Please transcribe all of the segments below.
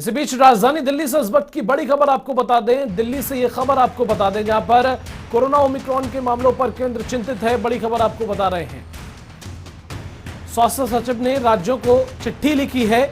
इसी बीच राजधानी दिल्ली से इस वक्त की बड़ी खबर आपको बता दें। दिल्ली से ये खबर आपको बता दें जहां पर कोरोना ओमिक्रॉन के मामलों पर केंद्र चिंतित है। बड़ी खबर आपको बता रहे हैं, स्वास्थ्य सचिव ने राज्यों को चिट्ठी लिखी है।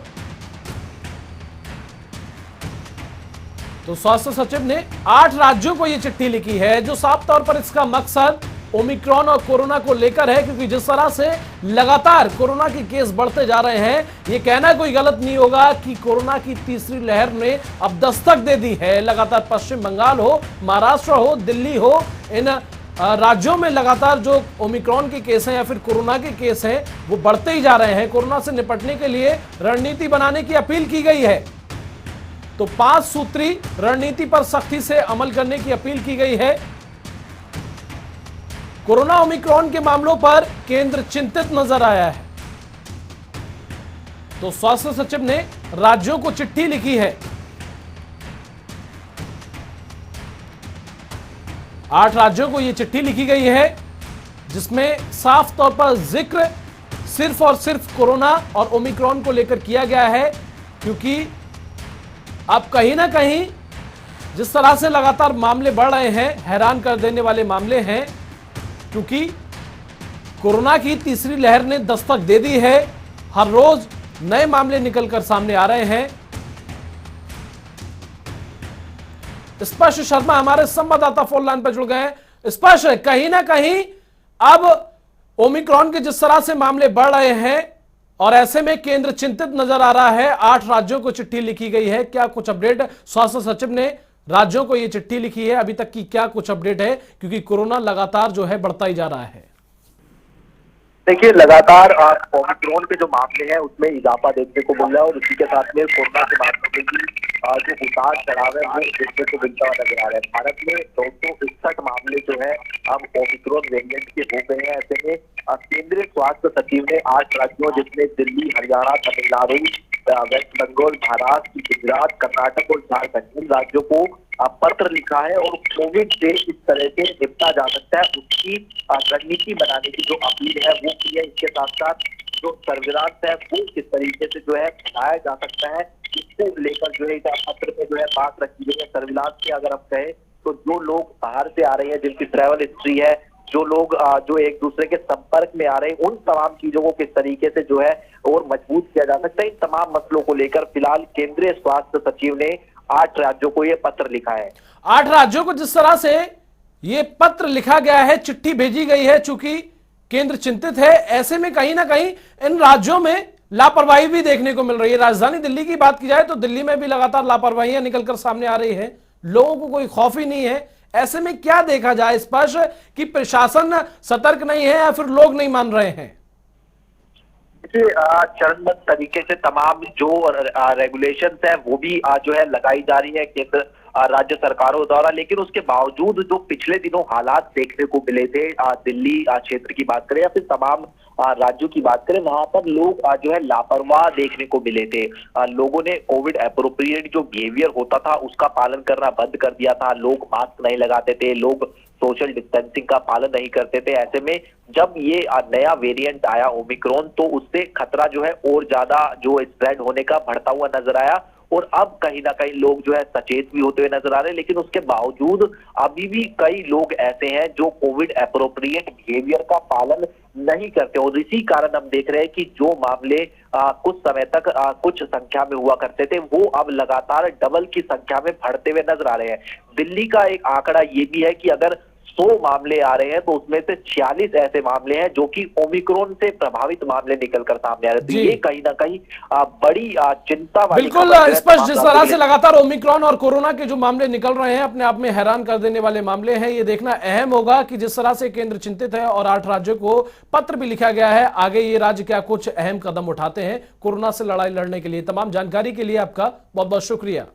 तो स्वास्थ्य सचिव ने 8 राज्यों को यह चिट्ठी लिखी है, जो साफ तौर पर इसका मकसद ओमिक्रॉन और कोरोना को लेकर है, क्योंकि जिस तरह से लगातार कोरोना के केस बढ़ते जा रहे हैं, यह कहना कोई गलत नहीं होगा कि कोरोना की तीसरी लहर ने अब दस्तक दे दी है। लगातार पश्चिम बंगाल हो, महाराष्ट्र हो, दिल्ली हो, इन राज्यों में लगातार जो ओमिक्रॉन के केस हैं या फिर कोरोना के केस हैं वो बढ़ते ही जा रहे हैं। कोरोना से निपटने के लिए रणनीति बनाने की अपील की गई है। तो 5 सूत्री रणनीति पर सख्ती से अमल करने की अपील की गई है। कोरोना ओमिक्रॉन के मामलों पर केंद्र चिंतित नजर आया है। तो स्वास्थ्य सचिव ने राज्यों को चिट्ठी लिखी है। 8 राज्यों को यह चिट्ठी लिखी गई है, जिसमें साफ तौर पर जिक्र सिर्फ और सिर्फ कोरोना और ओमिक्रॉन को लेकर किया गया है, क्योंकि अब कहीं ना कहीं जिस तरह से लगातार मामले बढ़ रहे हैं, हैरान कर देने वाले मामले हैं, क्योंकि कोरोना की तीसरी लहर ने दस्तक दे दी है। हर रोज नए मामले निकलकर सामने आ रहे हैं। स्पर्श शर्मा हमारे संवाददाता फोन लाइन पर जुड़ गए हैं। स्पर्श, कहीं ना कहीं अब ओमिक्रॉन के जिस तरह से मामले बढ़ रहे हैं और ऐसे में केंद्र चिंतित नजर आ रहा है, 8 राज्यों को चिट्ठी लिखी गई है। क्या कुछ अपडेट? स्वास्थ्य सचिव ने राज्यों को यह चिट्ठी लिखी है, अभी तक की क्या कुछ अपडेट है, क्योंकि कोरोना लगातार जो है बढ़ता ही जा रहा है। देखिए, लगातार ओमिक्रॉन के जो मामले हैं उसमें इजाफा देखने को मिल रहा है और उसी के साथ में कोरोना के मामलों में भी जो उतार चढ़ाव है वो देखने को मिलता हुआ नजर आ रहा है। भारत में 261 मामले जो है अब ओमिक्रॉन वेरिएंट के हो गए हैं। ऐसे में केंद्रीय स्वास्थ्य सचिव ने 8 राज्यों जिसमें दिल्ली, हरियाणा, तमिलनाडु, वेस्ट बंगाल, महाराष्ट्र, गुजरात, कर्नाटक और झारखंड, इन राज्यों को पत्र लिखा है और कोविड से इस तरह से निपटा जा सकता है उसकी रणनीति बनाने की जो अपील है वो की है। इसके साथ साथ जो सर्विलांस है वो किस तरीके से जो है बढ़ाया जा सकता है, इसको लेकर जो है पत्र में जो है बात रखी गई है। सर्विलांस की अगर हम कहें तो जो लोग बाहर से आ रहे हैं, जिनकी ट्रैवल हिस्ट्री है, जो लोग जो एक दूसरे के संपर्क में आ रहे हैं, उन तमाम चीजों को किस तरीके से जो है और मजबूत किया जा सकता है, इन तमाम मसलों को लेकर फिलहाल केंद्रीय स्वास्थ्य सचिव ने 8 राज्यों को यह पत्र लिखा है। 8 राज्यों को जिस तरह से ये पत्र लिखा गया है, चिट्ठी भेजी गई है, चूंकि केंद्र चिंतित है, ऐसे में कहीं ना कहीं इन राज्यों में लापरवाही भी देखने को मिल रही है। राजधानी दिल्ली की बात की जाए तो दिल्ली में भी लगातार लापरवाहियां निकलकर सामने आ रही है। लोगों को कोई खौफ ही नहीं है। ऐसे में क्या देखा जाए स्पष्ट कि प्रशासन सतर्क नहीं है या फिर लोग नहीं मान रहे हैं? चरणबद्ध तरीके से तमाम जो रेगुलेशंस है वो भी जो है लगाई जा रही है केंद्र राज्य सरकारों द्वारा, लेकिन उसके बावजूद जो पिछले दिनों हालात देखने को मिले थे, दिल्ली क्षेत्र की बात करें या फिर तमाम राज्यों की बात करें, वहां पर लोग जो है लापरवाह देखने को मिले थे। लोगों ने कोविड एप्रोप्रिएट जो बिहेवियर होता था उसका पालन करना बंद कर दिया था। लोग मास्क नहीं लगाते थे, लोग सोशल डिस्टेंसिंग का पालन नहीं करते थे। ऐसे में जब ये नया वेरिएंट आया ओमिक्रॉन, तो उससे खतरा जो है और ज्यादा जो स्प्रेड होने का बढ़ता हुआ नजर आया और अब कहीं ना कहीं लोग जो है सचेत भी होते हुए नजर आ रहे हैं। लेकिन उसके बावजूद अभी भी कई लोग ऐसे हैं जो कोविड एप्रोप्रिएट बिहेवियर का पालन नहीं करते और इसी कारण हम देख रहे हैं कि जो मामले कुछ समय तक कुछ संख्या में हुआ करते थे वो अब लगातार डबल की संख्या में बढ़ते हुए नजर आ रहे हैं। दिल्ली का एक आंकड़ा ये भी है कि अगर 100 मामले आ रहे हैं तो उसमें से 46 ऐसे मामले हैं जो कि ओमिक्रॉन से प्रभावित मामले निकलकर सामने आ रहे हैं। तो ये कहीं ना कहीं बड़ी चिंता वाली बिल्कुल स्पष्ट, जिस तरह से लगातार ओमिक्रॉन और कोरोना के जो मामले निकल रहे हैं अपने आप में हैरान कर देने वाले मामले हैं। ये देखना अहम होगा कि जिस तरह से केंद्र चिंतित है और 8 राज्यों को पत्र भी लिखा गया है, आगे ये राज्य क्या कुछ अहम कदम उठाते हैं कोरोना से लड़ाई लड़ने के लिए। तमाम जानकारी के लिए आपका बहुत बहुत शुक्रिया।